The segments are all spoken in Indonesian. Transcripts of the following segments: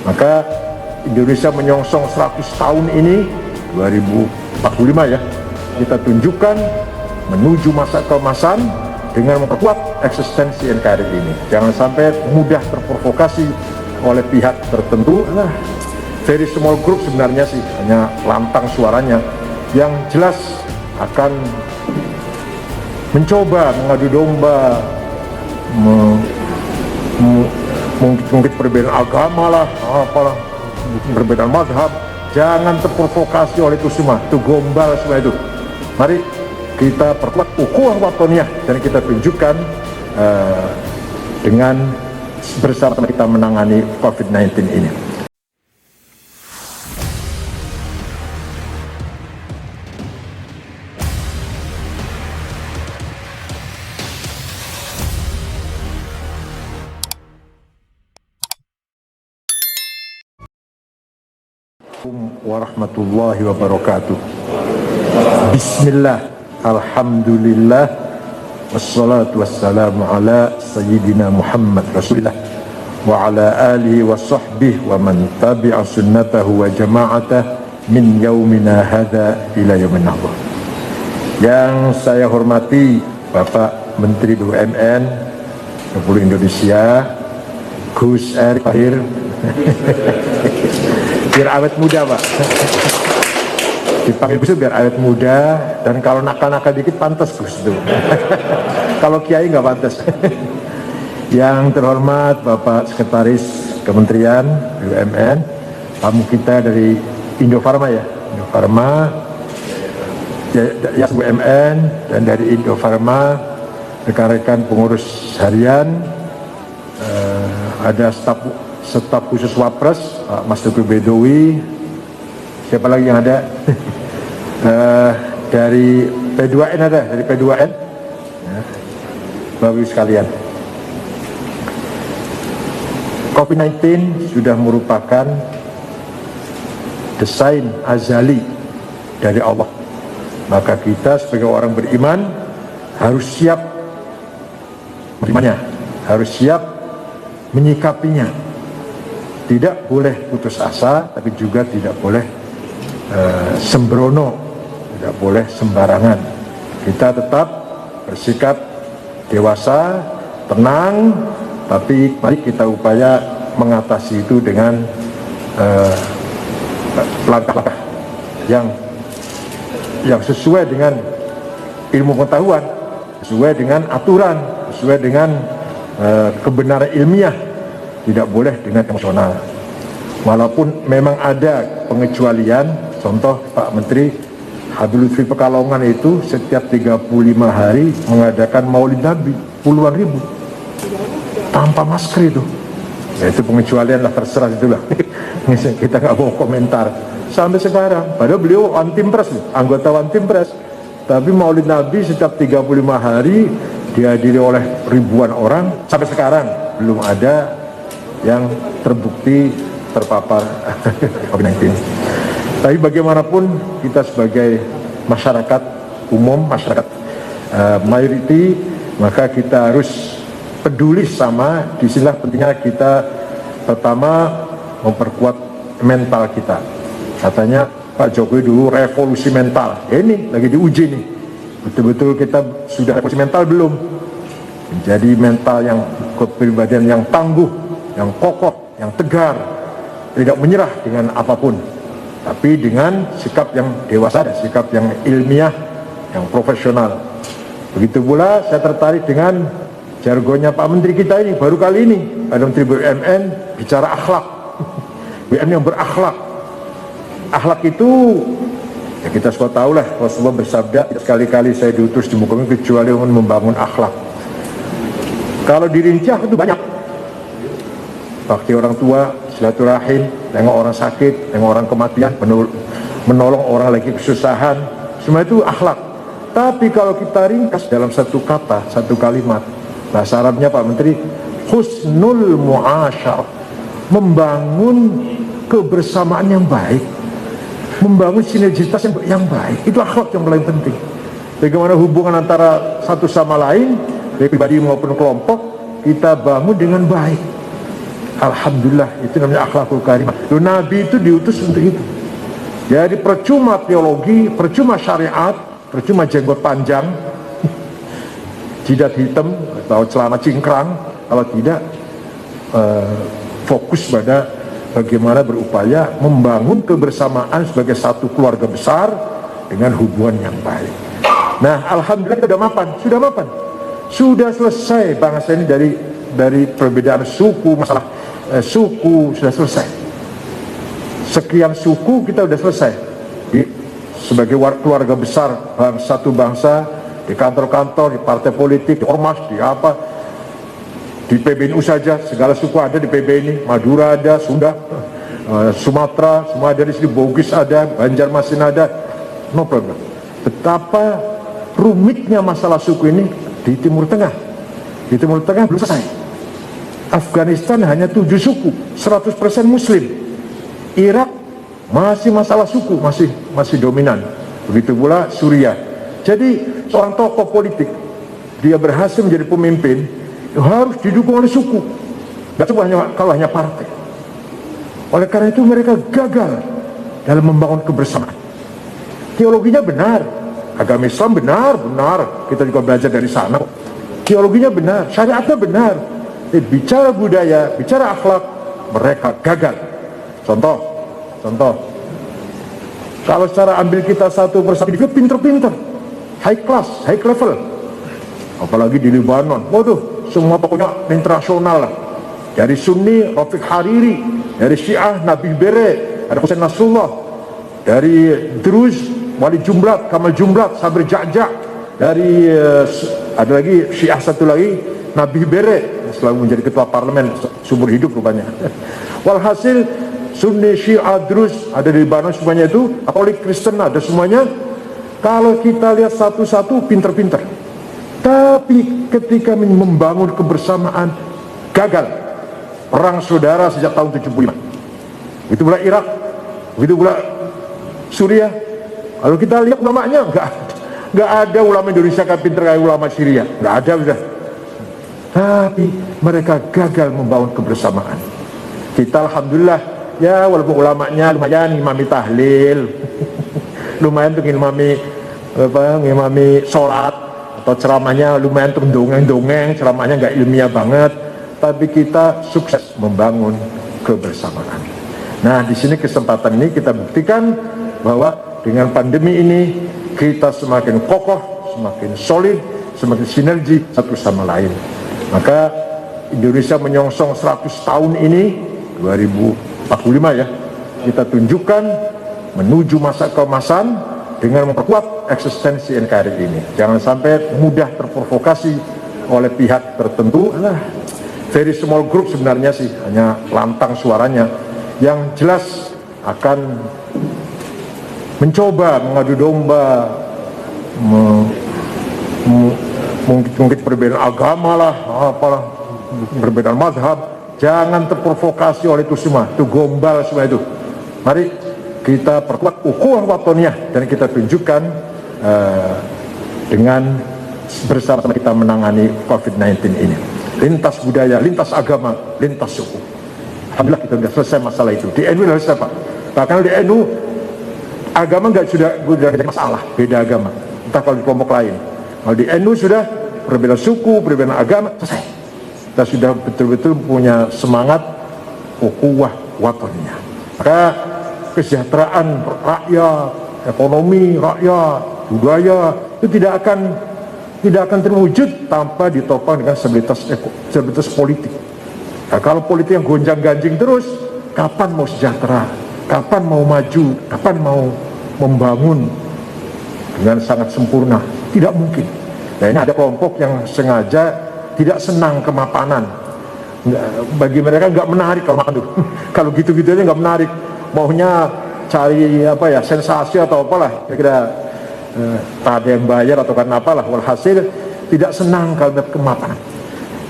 Maka Indonesia menyongsong 100 tahun ini 2045 ya, kita tunjukkan menuju masa keemasan dengan memperkuat eksistensi NKRI ini. Jangan sampai mudah terprovokasi oleh pihak tertentu. Very small group sebenarnya sih, hanya lantang suaranya, yang jelas akan mencoba mengadu domba, mungkin perbedaan agama lah, apalah, perbedaan mazhab. Jangan terprovokasi oleh itu semua, itu gombal semua itu. Mari kita perkuat ukhuwah watoniyah dan kita tunjukkan dengan bersama kita menangani COVID-19 ini. Warahmatullahi wabarakatuh. Bismillah, alhamdulillah, wassalatu wassalamu ala sayyidina Muhammad Rasulillah wa ala alihi wa sahbihi wa man tabi'a sunnatahu wa jama'atah min yaumina hadha ila yaumin nahdhah. Yang saya hormati Bapak Menteri BUMN Republik Indonesia Gus Erick Thohir. Biar awet muda, Pak. Dipanggil Gus biar awet muda, dan kalau nakal-nakal dikit pantas Gus itu. Kalau Kiai nggak pantas. Yang terhormat Bapak Sekretaris Kementerian BUMN, tamu kita dari Indofarma ya, Indofarma, ya BUMN, dan dari Indofarma, rekan-rekan pengurus harian, ada staf khusus Wapres, Pak Mas Teguh Bedowi, siapa lagi yang ada? Dari P2N ada, dari P2N, ya, Bapak Ibu sekalian. COVID-19 sudah merupakan desain azali dari Allah. Maka kita sebagai orang beriman harus siap menerimanya, harus siap menyikapinya. Tidak boleh putus asa, tapi juga tidak boleh sembrono, tidak boleh sembarangan. Kita tetap bersikap dewasa, tenang, tapi mari kita upaya mengatasi itu dengan langkah-langkah yang sesuai dengan ilmu pengetahuan, sesuai dengan aturan, sesuai dengan kebenaran ilmiah. Tidak boleh dengan emosional. Walaupun memang ada pengecualian, contoh Pak Menteri Habib Lutfi Pekalongan itu setiap 35 hari mengadakan Maulid Nabi puluhan ribu tanpa masker itu. Ya, itu pengecualian lah, terserah itulah. Kita nggak mau komentar sampai sekarang. Padahal beliau One Team Press, anggota One Team Press. Tapi Maulid Nabi setiap 35 hari dihadiri oleh ribuan orang, sampai sekarang belum ada yang terbukti terpapar COVID-19. Tapi bagaimanapun kita sebagai masyarakat umum, masyarakat mayoriti, maka kita harus peduli sama. Disinilah pentingnya kita pertama memperkuat mental kita. Katanya Pak Jokowi dulu revolusi mental. Ya, ini lagi diuji nih. Betul-betul kita sudah revolusi mental belum? Menjadi mental yang kepribadian yang tangguh, yang kokoh, yang tegar, tidak menyerah dengan apapun, tapi dengan sikap yang dewasa, sikap yang ilmiah, yang profesional. Begitu pula saya tertarik dengan jargonnya Pak Menteri kita ini, baru kali ini ada Menteri BUMN bicara akhlak. BUMN yang berakhlak. Akhlak itu, ya kita semua tahu lah, Rasulullah bersabda, sekali-kali saya diutus di muka bumi kecuali untuk membangun akhlak. Kalau dirinci itu banyak. Bakti orang tua, silaturahim, tengok orang sakit, tengok orang kematian, menolong orang lagi kesusahan, semua itu akhlak. Tapi kalau kita ringkas dalam satu kata, satu kalimat, bahasa Arabnya Pak Menteri, husnul mu'asyarah, membangun kebersamaan yang baik, membangun sinergitas yang baik, itu akhlak yang paling penting. Bagaimana hubungan antara satu sama lain, baik pribadi maupun kelompok, kita bangun dengan baik. Alhamdulillah, itu namanya akhlakul karimah. Nabi itu diutus untuk itu. Jadi percuma teologi, percuma syariat, percuma jenggot panjang, jidat hitam atau celana cingkrang, kalau tidak fokus pada bagaimana berupaya membangun kebersamaan sebagai satu keluarga besar dengan hubungan yang baik. Nah, alhamdulillah sudah mapan, sudah selesai bangsa ini dari perbedaan suku, masalah suku sudah selesai. Sekian suku kita sudah selesai. Sebagai keluarga besar, satu bangsa, di kantor-kantor, di partai politik, di ormas, di apa, di PBNU saja, segala suku ada di PB ini. Madura ada, Sunda, Sumatera, semua ada di sini, Bugis ada, Banjarmasin ada, no problem. Betapa rumitnya masalah suku ini di Timur Tengah. Di Timur Tengah belum selesai. Afghanistan hanya 7 suku, 100% Muslim. Irak masih masalah suku, masih dominan. Begitu pula Suriah. Jadi seorang tokoh politik, dia berhasil menjadi pemimpin, harus didukung oleh suku, gak cuma kalau hanya partai. Oleh karena itu mereka gagal dalam membangun kebersamaan. Teologinya benar, agama Islam benar, kita juga belajar dari sana. Teologinya benar, syariatnya benar. Bicara budaya, bicara akhlak, mereka gagal. Contoh, kalau secara ambil kita satu persatu, dia pinter-pinter, high class, high level. Apalagi di Lebanon, waduh, semua pokoknya internasional lah. Dari Sunni, Rafiq Hariri, dari Syiah, Nabi Bere, ada Hussein Nasrullah, dari Druz, Wali Jumblat, Kamal Jumblat, Sabri Ja'ja', dari ada lagi Syiah satu lagi, Nabi Bere, selalu menjadi ketua parlemen seumur hidup rupanya. Walhasil Sunni, Syiah, Druz ada di Lebanon semuanya itu, Katolik, Kristen ada semuanya. Kalau kita lihat satu-satu pinter-pinter, tapi ketika membangun kebersamaan gagal. Perang saudara sejak tahun 75. Begitu pula Irak, begitu pula Suriah. Kalau kita lihat ulamanya nggak ada ulama Indonesia kan pinter kayak ulama Syria, nggak ada sudah. Tapi mereka gagal membangun kebersamaan. Kita alhamdulillah ya, walaupun ulamanya lumayan ngimami tahlil, lumayan untuk ngimami sholat, atau ceramahnya lumayan untuk dongeng-dongeng, ceramahnya nggak ilmiah banget, tapi kita sukses membangun kebersamaan. Nah, di sini kesempatan ini kita buktikan bahwa dengan pandemi ini kita semakin kokoh, semakin solid, semakin sinergi satu sama lain. Maka Indonesia menyongsong 100 tahun ini 2045 ya, kita tunjukkan menuju masa keemasan dengan memperkuat eksistensi NKRI ini. Jangan sampai mudah terprovokasi oleh pihak tertentu. Very small group sebenarnya sih, hanya lantang suaranya, yang jelas akan mencoba mengadu domba, mungkin perbedaan agama lah, apalah, perbedaan mazhab. Jangan terprovokasi oleh itu semua, itu gombal semua itu. Mari kita perkuat ukhuwah watoniyah dan kita tunjukkan dengan bersama kita menangani COVID-19 ini. Lintas budaya, lintas agama, lintas suku. Alhamdulillah kita sudah selesai masalah itu. Di NU sudah selesai Pak. Bahkan di NU agama sudah jadi masalah, beda agama. Entah kalau di kelompok lain. Kalau di NU sudah perbedaan suku, perbedaan agama, selesai. Kita sudah betul-betul punya semangat ukhuwah watoniyah. Maka kesejahteraan rakyat, ekonomi rakyat, budaya itu tidak akan terwujud tanpa ditopang dengan stabilitas politik. Nah, kalau politik yang gonjang-ganjing terus, kapan mau sejahtera? Kapan mau maju? Kapan mau membangun dengan sangat sempurna? Tidak mungkin. Nah, ini ada kelompok yang sengaja tidak senang kemapanan. Bagi mereka nggak menarik kalau makan tuh. Kalau gitu-gitu aja nggak menarik. Maunya cari apa ya, sensasi atau apalah. Kira-kira tak ada yang bayar atau karena apalah. Walhasil tidak senang kalau kemapanan.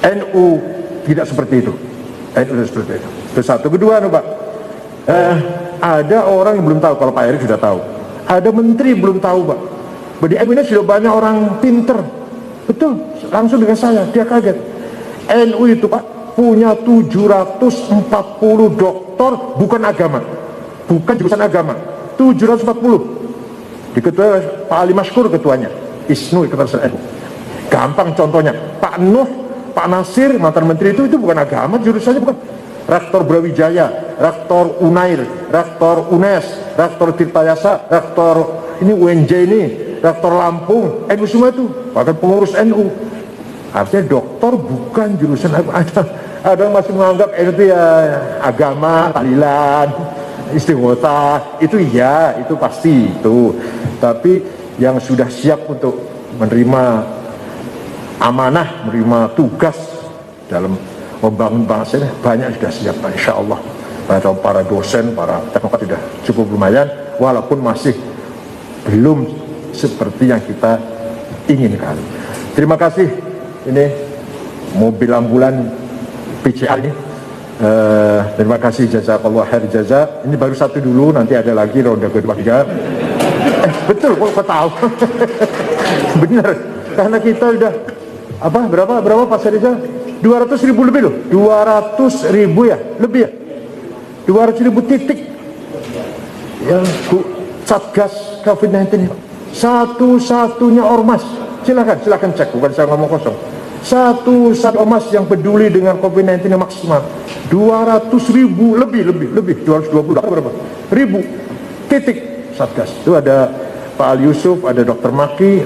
NU tidak seperti itu. NU tidak seperti itu. Itu satu. Kedua, Pak. Ada orang yang belum tahu, kalau Pak Erick sudah tahu. Ada menteri belum tahu, Pak. Di NU ini sudah banyak orang pinter. Betul, langsung dengan saya, dia kaget. NU itu Pak, punya 740 doktor bukan agama, bukan jurusan agama, 740. Diketuai Pak Ali Mashkur ketuanya, ISNU Ikatan NU. Gampang contohnya, Pak Nuh, Pak Nasir, mantan menteri itu bukan agama, jurusannya bukan. Rektor Brawijaya, Rektor Unair, Rektor UNES, Rektor Tirtayasa, Rektor ini UNJ ini, Rektor Lampung, NU semua itu, bahkan pengurus NU. Artinya doktor bukan jurusan agama. Ada yang masih menganggap itu ya agama, tahlilan, istighosah, itu ya, itu pasti itu. Tapi yang sudah siap untuk menerima amanah, menerima tugas dalam membangun bangsa ini banyak sudah siap, insya Allah. Para dosen, para teknokrat sudah cukup lumayan, walaupun masih belum seperti yang kita inginkan. Terima kasih. Ini mobil ambulan PCR ini. Terima kasih, jazakallah khair jaza. Ini baru satu dulu, nanti ada lagi ronde kedua tiga. Betul, kok tahu? Benar, karena kita udah berapa Pak Seriza? 200.000 lebih loh, 200.000 ya, lebih ya, 200.000 titik yang Satgas COVID-19 satu-satunya ormas. Silakan cek, bukan saya ngomong kosong. Satu ormas yang peduli dengan COVID-19 yang maksimal, 200.000 lebih 220 berapa ribu titik Satgas. Itu ada Pak Ali Yusuf, ada Dr. Maki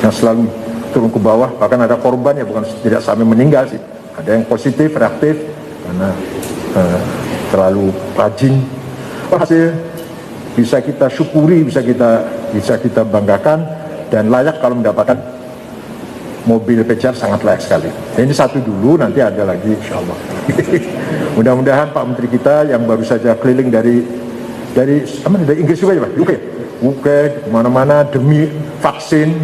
yang selalu turun ke bawah, bahkan ada korban ya, bukan tidak sampai meninggal sih, ada yang positif reaktif karena terlalu rajin. Hasil bisa kita syukuri, bisa kita banggakan, dan layak kalau mendapatkan mobil PCR, sangat layak sekali. Nah, ini satu dulu, nanti ada lagi insya Allah. Mudah-mudahan Pak Menteri kita yang baru saja keliling dari Inggris juga ya Pak, UK kemana-mana demi vaksin,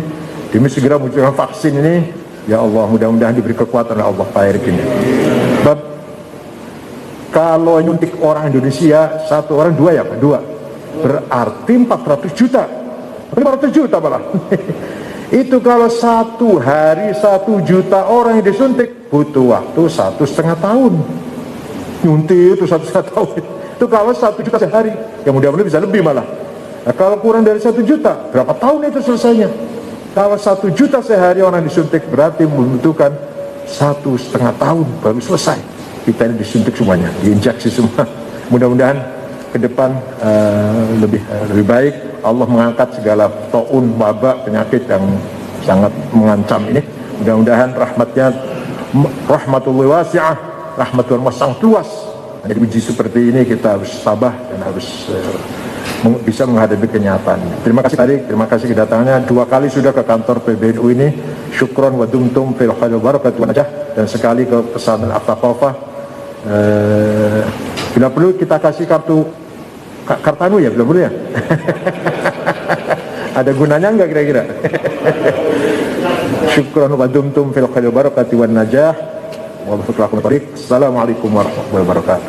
demi segera munculkan vaksin ini. Ya Allah, mudah-mudahan diberi kekuatan oleh Allah Pak Erick ini. Sebab kalau nyuntik orang Indonesia, satu orang dua ya Pak, dua, berarti 400 juta malah. Itu kalau satu hari 1 juta orang yang disuntik, butuh waktu 1,5 tahun. Nyuntik itu 1,5 tahun. Itu kalau 1 juta sehari, yang mudah-mudahan bisa lebih malah. Nah, kalau kurang dari 1 juta, berapa tahun itu selesainya? Kalau 1 juta sehari orang disuntik, berarti membutuhkan 1,5 tahun baru selesai. Kita ini disuntik semuanya, diinjeksi semua. Mudah-mudahan ke depan lebih baik. Allah mengangkat segala taun, wabak, penyakit yang sangat mengancam ini. Mudah-mudahan rahmatullahi wasi'ah, rahmat Tuhan sangat luas. Jadi uji seperti ini kita harus sabar dan harus bisa menghadapi kenyataan. Terima kasih tadi, terima kasih kedatangannya. 2 kali sudah ke kantor PBNU ini. Syukron wa dumtum fil khair wal barakatuh najah, dan sekali ke pesantren At-Taqafah. Bila perlu kita kasih kartanu ya, bila perlu ya. Ada gunanya enggak kira-kira? Syukron wa dumtum fil khair wal barakatuh wan najah. Wassalamualaikum warahmatullahi wabarakatuh.